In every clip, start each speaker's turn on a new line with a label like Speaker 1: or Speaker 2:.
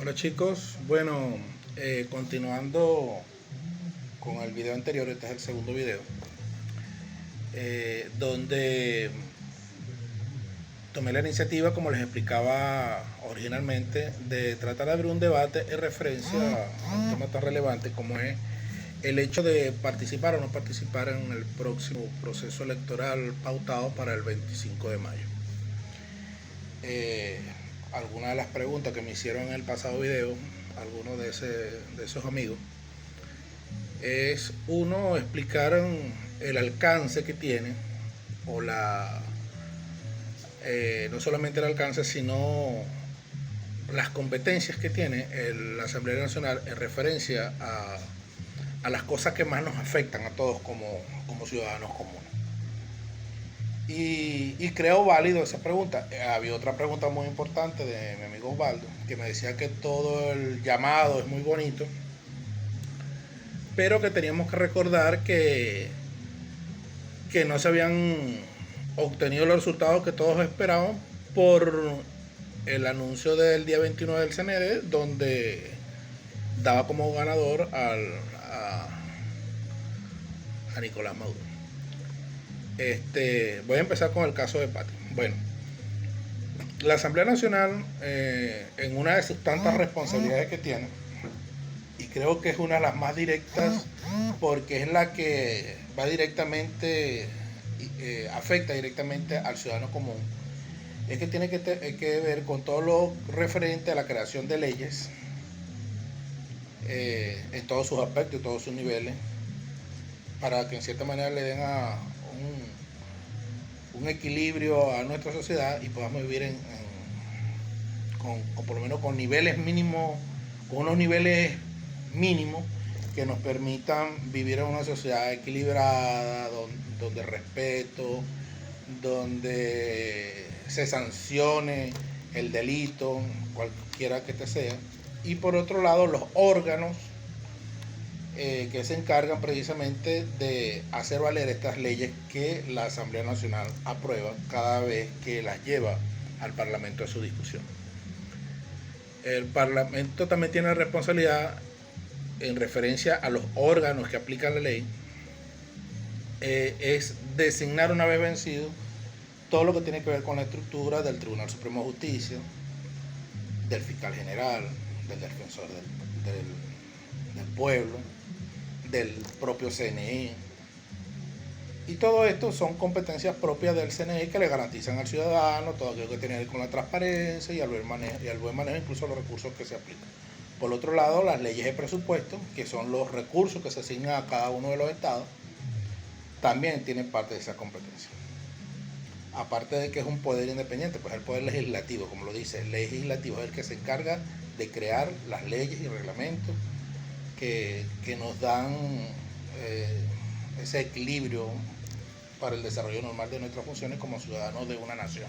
Speaker 1: Hola chicos, bueno, continuando con el video anterior, este es el segundo video, donde tomé la iniciativa, como les explicaba originalmente, de tratar de abrir un debate en referencia a un tema tan relevante como es el hecho de participar o no participar en el próximo proceso electoral pautado para el 25 de mayo. Algunas de las preguntas que me hicieron en el pasado video, algunos de esos amigos, es uno explicar el alcance que tiene o no solamente el alcance, sino las competencias que tiene la Asamblea Nacional en referencia a las cosas que más nos afectan a todos como ciudadanos comunes. Y creo válido esa pregunta. Había otra pregunta muy importante de mi amigo Osvaldo, que me decía que todo el llamado es muy bonito, pero que teníamos que recordar que no se habían obtenido los resultados que todos esperaban por el anuncio del día 29 del CNE, donde daba como ganador a Nicolás Maduro. Voy a empezar con el caso de Pati. Bueno, la Asamblea Nacional, en una de sus tantas responsabilidades que tiene, y creo que es una de las más directas porque es la que va directamente, afecta directamente al ciudadano común, es que tiene que ver con todo lo referente a la creación de leyes en todos sus aspectos y todos sus niveles, para que en cierta manera le den un equilibrio a nuestra sociedad y podamos vivir con por lo menos con niveles mínimos, con unos niveles mínimos que nos permitan vivir en una sociedad equilibrada, donde respeto, donde se sancione el delito, cualquiera que te sea, y por otro lado los órganos que se encargan precisamente de hacer valer estas leyes que la Asamblea Nacional aprueba cada vez que las lleva al Parlamento a su discusión. El Parlamento también tiene responsabilidad en referencia a los órganos que aplican la ley, es designar una vez vencido todo lo que tiene que ver con la estructura del Tribunal Supremo de Justicia, del Fiscal General, del Defensor del Pueblo, del propio CNE. Y todo esto son competencias propias del CNE que le garantizan al ciudadano todo aquello que tiene que ver con la transparencia y al buen manejo incluso los recursos que se aplican. Por otro lado, las leyes de presupuesto, que son los recursos que se asignan a cada uno de los estados, también tienen parte de esa competencia. Aparte de que es un poder independiente, pues el poder legislativo, como lo dice, el legislativo es el que se encarga de crear las leyes y reglamentos que nos dan ese equilibrio para el desarrollo normal de nuestras funciones como ciudadanos de una nación.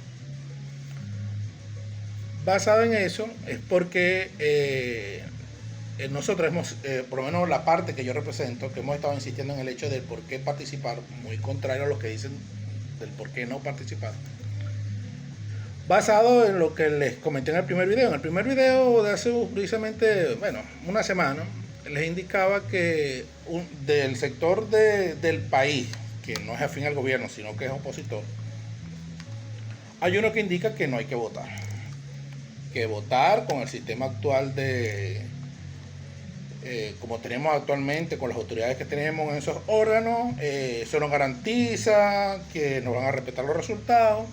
Speaker 1: Basado en eso es porque nosotros hemos, por lo menos la parte que yo represento, que hemos estado insistiendo en el hecho del por qué participar, muy contrario a lo que dicen del por qué no participar, basado en lo que les comenté en el primer video. En el primer video de hace precisamente, una semana, les indicaba que del sector del país, que no es afín al gobierno, sino que es opositor, hay uno que indica que no hay que votar. Que votar con el sistema actual como tenemos actualmente, con las autoridades que tenemos en esos órganos, eso nos garantiza que nos van a respetar los resultados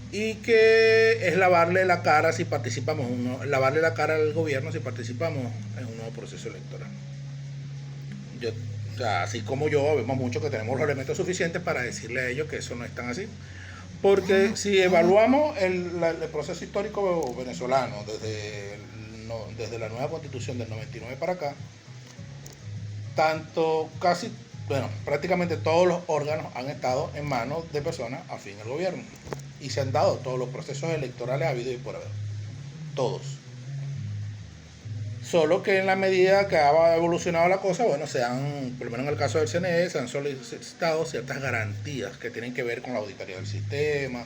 Speaker 1: y que es lavarle la cara si participamos, lavarle la cara al gobierno si participamos en un nuevo proceso electoral. O sea, así como yo, vemos mucho que tenemos los elementos suficientes para decirle a ellos que eso no es tan así. Porque si evaluamos el proceso histórico venezolano desde la nueva constitución del 99 para acá, prácticamente todos los órganos han estado en manos de personas afín al gobierno y se han dado todos los procesos electorales habidos y por haber, todos. Solo que en la medida que ha evolucionado la cosa, por lo menos en el caso del CNE, se han solicitado ciertas garantías que tienen que ver con la auditoría del sistema,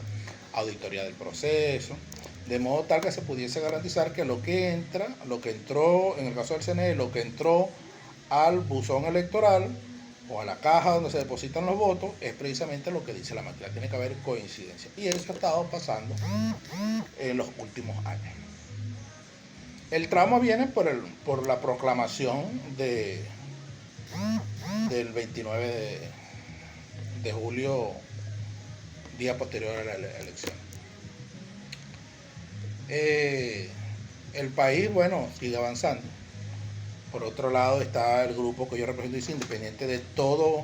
Speaker 1: auditoría del proceso, de modo tal que se pudiese garantizar que lo que entró, en el caso del CNE, lo que entró al buzón electoral o a la caja donde se depositan los votos, es precisamente lo que dice la máquina. Tiene que haber coincidencia. Y eso ha estado pasando en los últimos años. El trauma viene por la proclamación del 29 de julio, día posterior a la elección. El país, bueno, sigue avanzando. Por otro lado está el grupo que yo represento, independiente de todo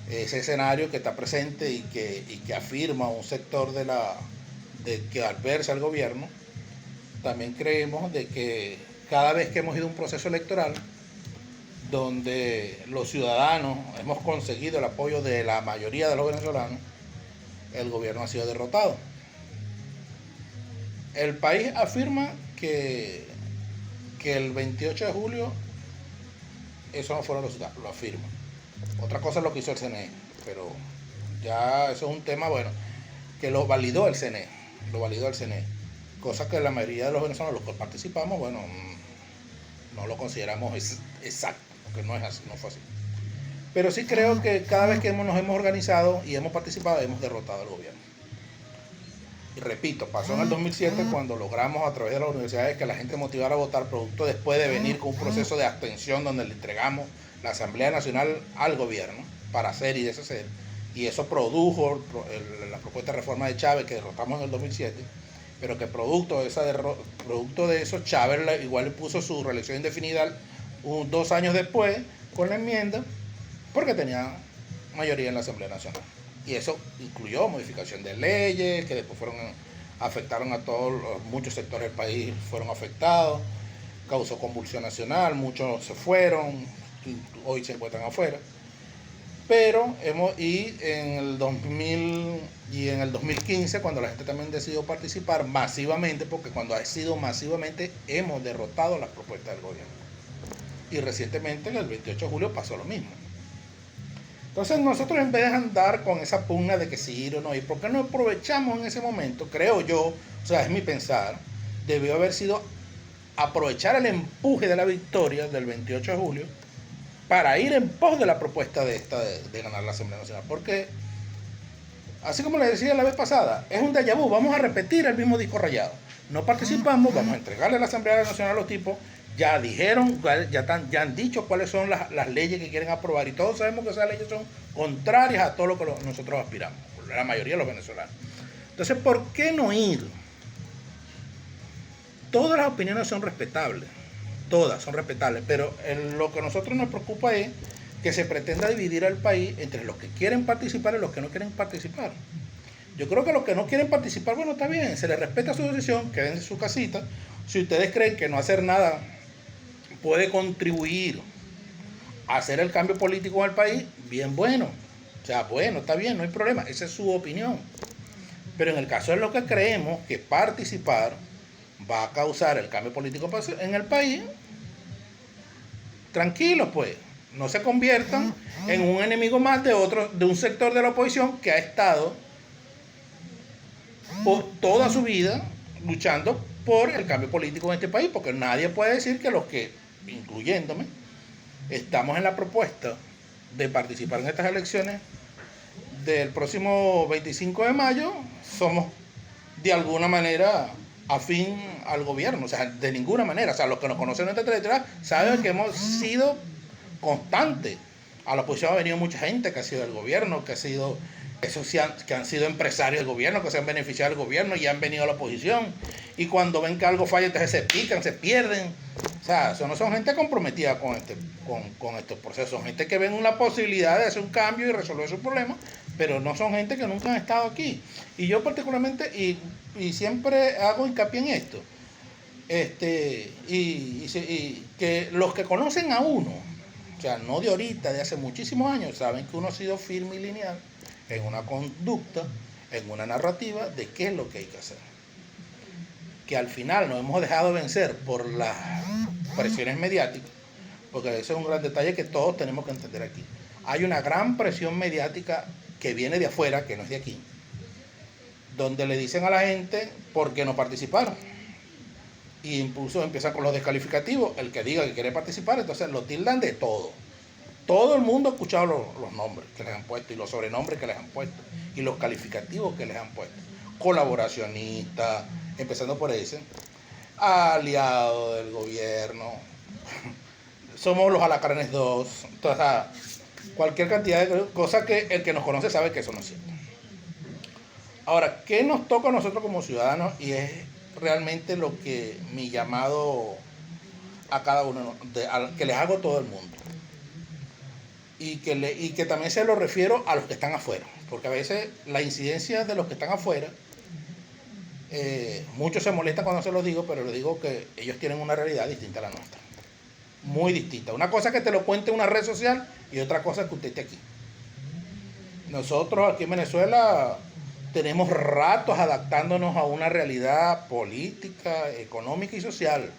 Speaker 1: ese escenario que está presente y que afirma un sector de que adversa al gobierno. También creemos de que cada vez que hemos ido a un proceso electoral donde los ciudadanos hemos conseguido el apoyo de la mayoría de los venezolanos, el gobierno ha sido derrotado. El país afirma que el 28 de julio eso no fueron los resultados, lo afirma. Otra cosa es lo que hizo el CNE, pero ya eso es un tema, bueno, que lo validó el CNE, cosa que la mayoría de los venezolanos, los que participamos, bueno, no lo consideramos exacto, porque no es así, no fue así. Pero sí creo que cada vez que nos hemos organizado y hemos participado, hemos derrotado al gobierno. Y repito, pasó en el 2007 cuando logramos a través de las universidades que la gente motivara a votar, producto después de venir con un proceso de abstención donde le entregamos la Asamblea Nacional al gobierno para hacer y deshacer. Y eso produjo la propuesta de reforma de Chávez que derrotamos en el 2007, pero que producto de eso Chávez igual le puso su reelección indefinida 2 años después con la enmienda porque tenía mayoría en la Asamblea Nacional. Y eso incluyó modificación de leyes que después afectaron a muchos sectores del país fueron afectados, causó convulsión nacional, muchos se fueron, hoy se encuentran afuera. Pero en el 2015, cuando la gente también decidió participar masivamente, porque cuando ha sido masivamente hemos derrotado las propuestas del gobierno. Y recientemente, en el 28 de julio, pasó lo mismo. Entonces nosotros, en vez de andar con esa pugna de que sí ir o no ir, ¿por qué no aprovechamos en ese momento? Creo yo, o sea, es mi pensar, debió haber sido aprovechar el empuje de la victoria del 28 de julio para ir en pos de la propuesta de ganar la Asamblea Nacional. Porque, así como les decía la vez pasada, es un déjà vu, vamos a repetir el mismo disco rayado. No participamos, vamos a entregarle a la Asamblea Nacional a los tipos. Ya dijeron, ya han dicho cuáles son las leyes que quieren aprobar y todos sabemos que esas leyes son contrarias a todo lo que nosotros aspiramos, la mayoría de los venezolanos. Entonces, ¿por qué no ir? Todas las opiniones son respetables, pero lo que a nosotros nos preocupa es que se pretenda dividir al país entre los que quieren participar y los que no quieren participar. Yo creo que los que no quieren participar, bueno, está bien, se les respeta su decisión, queden en su casita. Si ustedes creen que no hacer nada puede contribuir a hacer el cambio político en el país, bien bueno. O sea, bueno, está bien, no hay problema, esa es su opinión. Pero en el caso de lo que creemos que participar va a causar el cambio político en el país, tranquilos pues, no se conviertan en un enemigo más de un sector de la oposición que ha estado por toda su vida luchando por el cambio político en este país, porque nadie puede decir que los que, incluyéndome, estamos en la propuesta de participar en estas elecciones del próximo 25 de mayo, somos de alguna manera afín al gobierno, o sea, de ninguna manera. O sea, los que nos conocen en esta trayectoria saben que hemos sido constantes. A la oposición ha venido mucha gente que ha sido del gobierno, que han sido empresarios del gobierno, que se han beneficiado del gobierno y han venido a la oposición. Y cuando ven que algo falla, entonces se pican, se pierden. O sea, eso no son gente comprometida con estos procesos. Son gente que ven una posibilidad de hacer un cambio y resolver sus problemas, pero no son gente que nunca han estado aquí. Y yo particularmente, y siempre hago hincapié en esto, y que los que conocen a uno, o sea, no de ahorita, de hace muchísimos años, saben que uno ha sido firme y lineal en una conducta, en una narrativa de qué es lo que hay que hacer. Que al final nos hemos dejado vencer por las presiones mediáticas, porque ese es un gran detalle que todos tenemos que entender aquí. Hay una gran presión mediática que viene de afuera, que no es de aquí, donde le dicen a la gente por qué no participaron. Y incluso empiezan con los descalificativos. El que diga que quiere participar, entonces lo tildan de todo. Todo el mundo ha escuchado los nombres que les han puesto y los sobrenombres que les han puesto y los calificativos que les han puesto. Colaboracionista, empezando por ese, aliado del gobierno, somos los alacranes 2, entonces, cualquier cantidad de cosas que el que nos conoce sabe que eso no es cierto. Ahora, ¿qué nos toca a nosotros como ciudadanos? Y es realmente lo que mi llamado a cada uno, que les hago a todo el mundo. Y que también se lo refiero a los que están afuera, porque a veces la incidencia de los que están afuera, muchos se molestan cuando se los digo, pero les digo que ellos tienen una realidad distinta a la nuestra, muy distinta. Una cosa es que te lo cuente en una red social y otra cosa es que usted esté aquí. Nosotros aquí en Venezuela tenemos ratos adaptándonos a una realidad política, económica y social.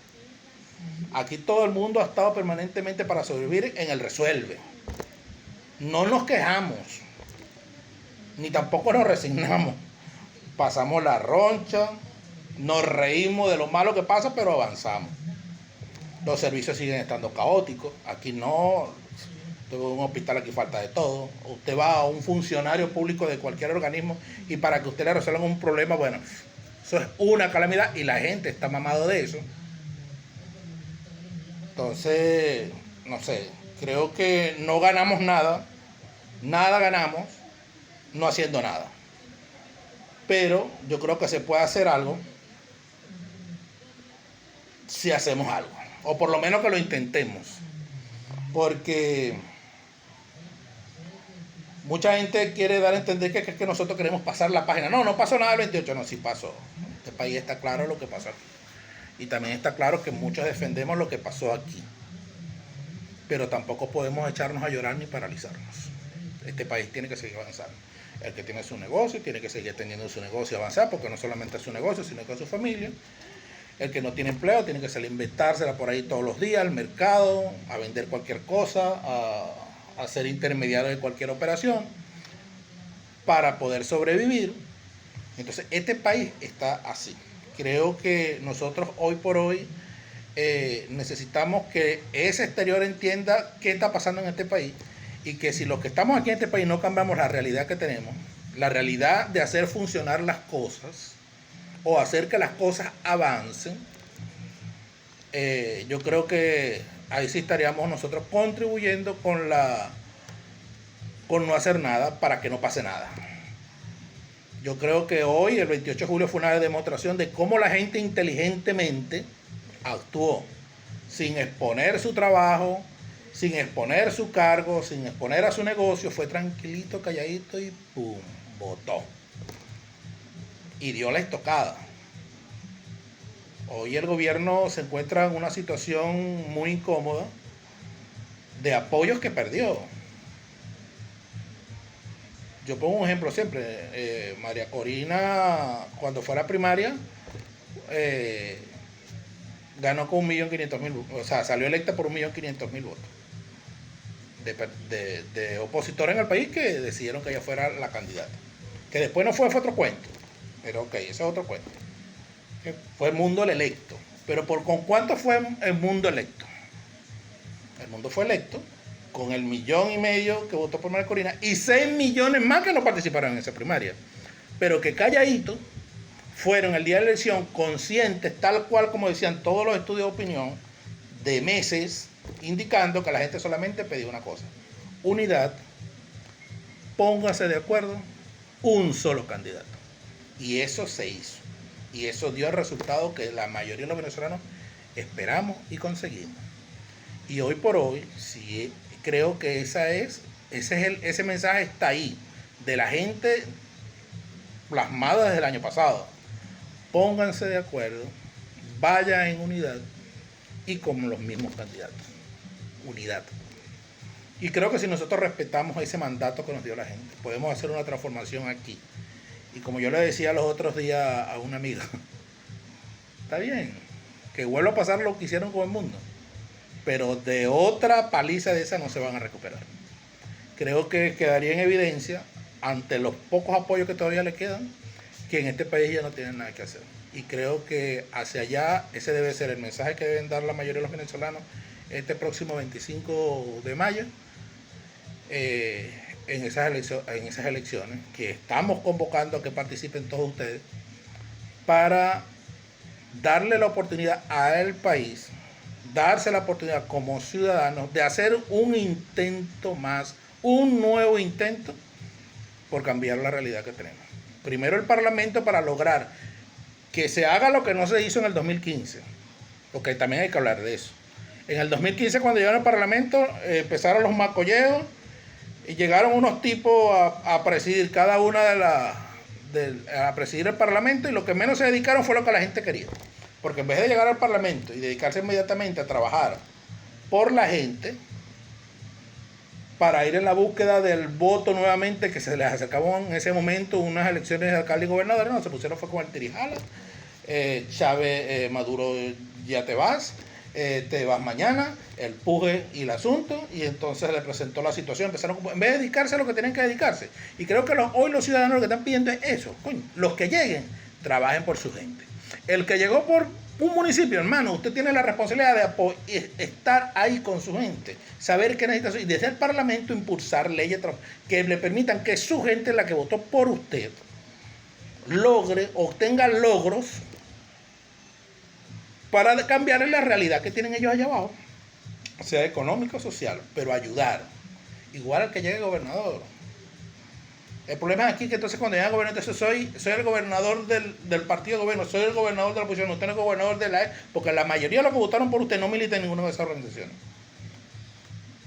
Speaker 1: Aquí todo el mundo ha estado permanentemente para sobrevivir en el resuelve. No nos quejamos, ni tampoco nos resignamos. Pasamos la roncha, nos reímos de lo malo que pasa, pero avanzamos. Los servicios siguen estando caóticos. Aquí no, un hospital aquí falta de todo. Usted va a un funcionario público de cualquier organismo y para que usted le resuelvan un problema, bueno, eso es una calamidad y la gente está mamado de eso. Entonces, no sé, creo que no ganamos nada ganamos no haciendo nada. Pero yo creo que se puede hacer algo si hacemos algo, o por lo menos que lo intentemos, porque mucha gente quiere dar a entender que nosotros queremos pasar la página. No pasó nada el 28, no, sí pasó. Este país está claro lo que pasó aquí. Y también está claro que muchos defendemos lo que pasó aquí. Pero tampoco podemos echarnos a llorar ni paralizarnos. Este país tiene que seguir avanzando. El que tiene su negocio tiene que seguir teniendo su negocio y avanzar, porque no solamente es su negocio, sino que es su familia. El que no tiene empleo tiene que salir a inventársela por ahí todos los días al mercado, a vender cualquier cosa, a ser intermediario de cualquier operación para poder sobrevivir. Entonces, este país está así. Creo que nosotros hoy por hoy necesitamos que ese exterior entienda qué está pasando en este país y que si los que estamos aquí en este país no cambiamos la realidad que tenemos, la realidad de hacer funcionar las cosas o hacer que las cosas avancen, yo creo que ahí sí estaríamos nosotros contribuyendo con no hacer nada para que no pase nada. Yo creo que hoy, el 28 de julio, fue una demostración de cómo la gente inteligentemente actuó, sin exponer su trabajo, sin exponer su cargo, sin exponer a su negocio. Fue tranquilito, calladito y ¡pum! Votó. Y dio la estocada. Hoy el gobierno se encuentra en una situación muy incómoda de apoyos que perdió. Yo pongo un ejemplo siempre. María Corina, cuando fue a la primaria, ganó con 1.500.000, o sea, salió electa por 1.500.000 votos. De opositores en el país que decidieron que ella fuera la candidata. Que después no fue otro cuento. Pero ok, ese es otro cuento. Que fue el mundo el electo. Pero ¿con cuánto fue el mundo electo? El mundo fue electo con el 1.5 millones que votó por María Corina y 6 millones más que no participaron en esa primaria. Pero que calladito fueron el día de la elección conscientes, tal cual como decían todos los estudios de opinión, de meses, indicando que la gente solamente pedía una cosa: unidad, póngase de acuerdo, un solo candidato. Y eso se hizo. Y eso dio el resultado que la mayoría de los venezolanos esperamos y conseguimos. Y hoy por hoy, sí, creo que ese mensaje está ahí, de la gente plasmado desde el año pasado. Pónganse de acuerdo, vayan en unidad y con los mismos candidatos. Unidad. Y creo que si nosotros respetamos ese mandato que nos dio la gente, podemos hacer una transformación aquí. Y como yo le decía los otros días a una amiga, está bien, que vuelva a pasar lo que hicieron con el mundo, pero de otra paliza de esa no se van a recuperar. Creo que quedaría en evidencia, ante los pocos apoyos que todavía le quedan, que en este país ya no tienen nada que hacer. Y creo que hacia allá ese debe ser el mensaje que deben dar la mayoría de los venezolanos este próximo 25 de mayo en esas elecciones, que estamos convocando a que participen todos ustedes para darle la oportunidad al país, darse la oportunidad como ciudadanos de hacer un intento más, un nuevo intento por cambiar la realidad que tenemos. Primero el Parlamento para lograr que se haga lo que no se hizo en el 2015, porque también hay que hablar de eso. En el 2015 cuando llegaron al Parlamento empezaron los macolleos y llegaron unos tipos a presidir cada una a presidir el Parlamento, y lo que menos se dedicaron fue lo que la gente quería. Porque en vez de llegar al Parlamento y dedicarse inmediatamente a trabajar por la gente, para ir en la búsqueda del voto nuevamente, que se les acercaban en ese momento unas elecciones de alcalde y gobernador, no, se pusieron fue con el tirijala, Chávez, Maduro, ya te vas mañana, el puje y el asunto, y entonces le presentó la situación, empezaron, en vez de dedicarse a lo que tienen que dedicarse, y creo que hoy los ciudadanos lo que están pidiendo es eso, coño, los que lleguen, trabajen por su gente. El que llegó por un municipio, hermano, usted tiene la responsabilidad de estar ahí con su gente, saber qué necesita, y desde el Parlamento impulsar leyes que le permitan que su gente, la que votó por usted, obtenga logros para cambiar la realidad que tienen ellos allá abajo, sea económico o social, pero ayudar, igual al que llegue gobernador. El problema es aquí que entonces cuando llega el gobernador, entonces soy el gobernador del partido de gobierno, soy el gobernador de la oposición, usted no es el gobernador de la porque la mayoría de los que votaron por usted no milita en ninguna de esas organizaciones.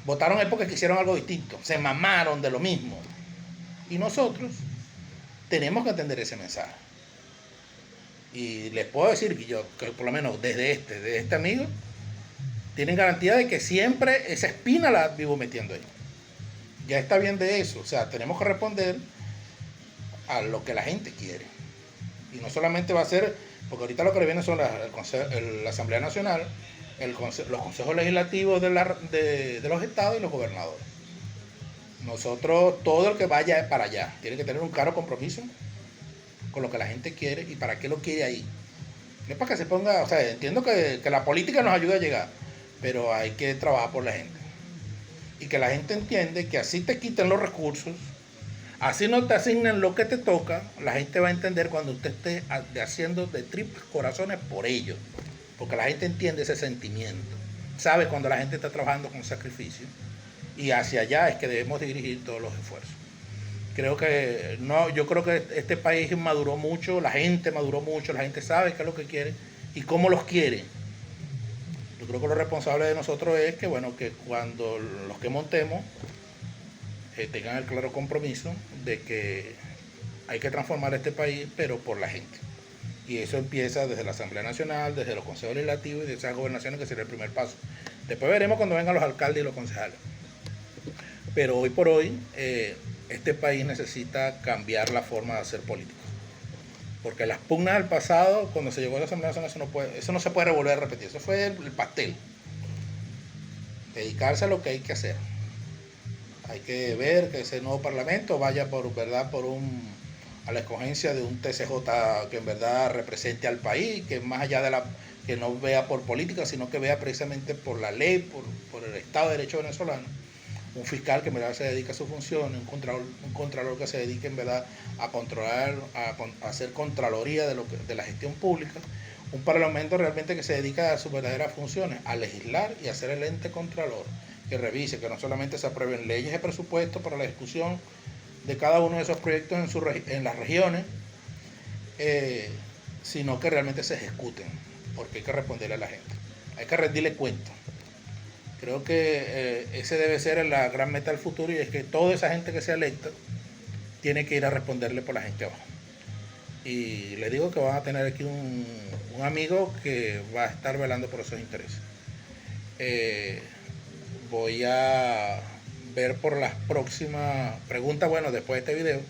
Speaker 1: Votaron es porque quisieron algo distinto, se mamaron de lo mismo. Y nosotros tenemos que entender ese mensaje. Y les puedo decir que por lo menos desde este amigo, tienen garantía de que siempre esa espina la vivo metiendo ahí. Ya está bien de eso, o sea, tenemos que responder a lo que la gente quiere. Y no solamente va a ser, porque ahorita lo que le viene son la Asamblea Nacional, los consejos legislativos de los estados y los gobernadores. Nosotros, todo el que vaya para allá, tiene que tener un claro compromiso con lo que la gente quiere y para qué lo quiere ahí. No es para que se ponga, o sea, entiendo que la política nos ayuda a llegar, pero hay que trabajar por la gente. Y que la gente entiende que así te quiten los recursos, así no te asignen lo que te toca, la gente va a entender cuando usted esté haciendo de triples corazones por ellos. Porque la gente entiende ese sentimiento, sabe cuando la gente está trabajando con sacrificio, y hacia allá es que debemos dirigir todos los esfuerzos. Yo creo que este país maduró mucho, la gente maduró mucho, la gente sabe qué es lo que quiere y cómo los quiere. Yo creo que lo responsable de nosotros es que, bueno, que cuando los que montemos tengan el claro compromiso de que hay que transformar este país, pero por la gente. Y eso empieza desde la Asamblea Nacional, desde los consejos legislativos y de esas gobernaciones, que sería el primer paso. Después veremos cuando vengan los alcaldes y los concejales. Pero hoy por hoy, este país necesita cambiar la forma de hacer política. Porque las pugnas del pasado, cuando se llegó a la Asamblea Nacional, eso no se puede volver a repetir. Eso fue el pastel. Dedicarse a lo que hay que hacer. Hay que ver que ese nuevo parlamento vaya a la escogencia de un TCJ que en verdad represente al país, que más allá de que no vea por política, sino que vea precisamente por la ley, por el Estado de Derecho venezolano. Un fiscal que en verdad se dedica a sus funciones, un contralor que se dedique en verdad a controlar, a hacer contraloría de la gestión pública, un parlamento realmente que se dedica a sus verdaderas funciones, a legislar y a ser el ente contralor, que revise que no solamente se aprueben leyes de presupuesto para la ejecución de cada uno de esos proyectos en las regiones, sino que realmente se ejecuten, porque hay que responderle a la gente, hay que rendirle cuentas. Creo que ese debe ser la gran meta del futuro, y es que toda esa gente que sea electa tiene que ir a responderle por la gente abajo. Y le digo que van a tener aquí un amigo que va a estar velando por esos intereses. Voy a ver por las próximas preguntas, bueno, después de este video,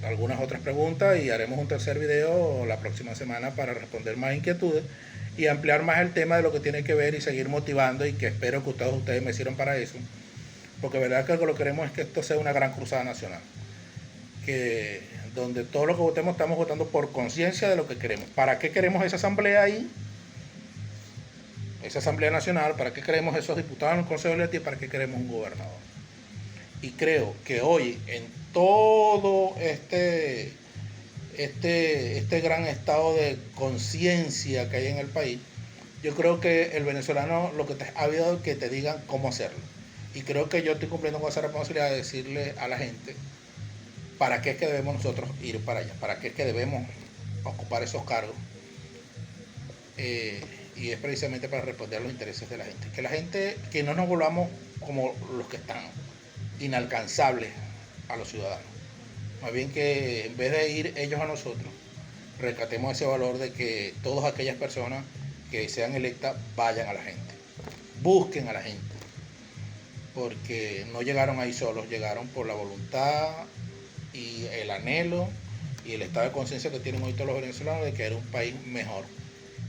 Speaker 1: algunas otras preguntas, y haremos un tercer video la próxima semana para responder más inquietudes y ampliar más el tema de lo que tiene que ver y seguir motivando, y que espero que ustedes me sirvan para eso, porque verdad que lo que queremos es que esto sea una gran cruzada nacional, que donde todo lo que votemos estamos votando por conciencia de lo que queremos. ¿Para qué queremos esa asamblea ahí? Esa asamblea nacional, ¿para qué queremos esos diputados en el Consejo Legislativo? ¿Para qué queremos un gobernador? Y creo que hoy en todo este gran estado de conciencia que hay en el país, yo creo que el venezolano lo que ha habido que te digan cómo hacerlo. Y creo que yo estoy cumpliendo con esa responsabilidad de decirle a la gente para qué es que debemos nosotros ir para allá, para qué es que debemos ocupar esos cargos. Y es precisamente para responder a los intereses de la gente. Que la gente, que no nos volvamos como los que están, inalcanzables a los ciudadanos. Más bien que en vez de ir ellos a nosotros, rescatemos ese valor de que todas aquellas personas que sean electas vayan a la gente, busquen a la gente, porque no llegaron ahí solos, llegaron por la voluntad y el anhelo y el estado de conciencia que tienen hoy todos los venezolanos de que era un país mejor,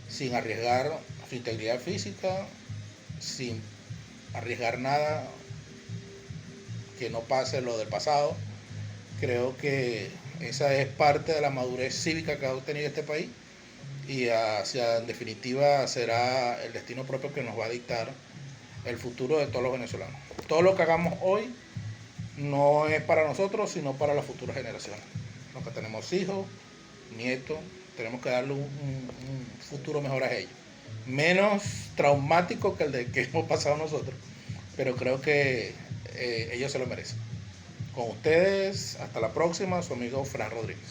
Speaker 1: sin arriesgar su integridad física, sin arriesgar nada que no pase lo del pasado. Creo que esa es parte de la madurez cívica que ha tenido este país y en definitiva será el destino propio que nos va a dictar el futuro de todos los venezolanos. Todo lo que hagamos hoy no es para nosotros, sino para las futuras generaciones. Los que tenemos hijos, nietos, tenemos que darle un futuro mejor a ellos. Menos traumático que el de que hemos pasado nosotros, pero creo que ellos se lo merecen. Con ustedes, hasta la próxima, su amigo Fran Rodríguez.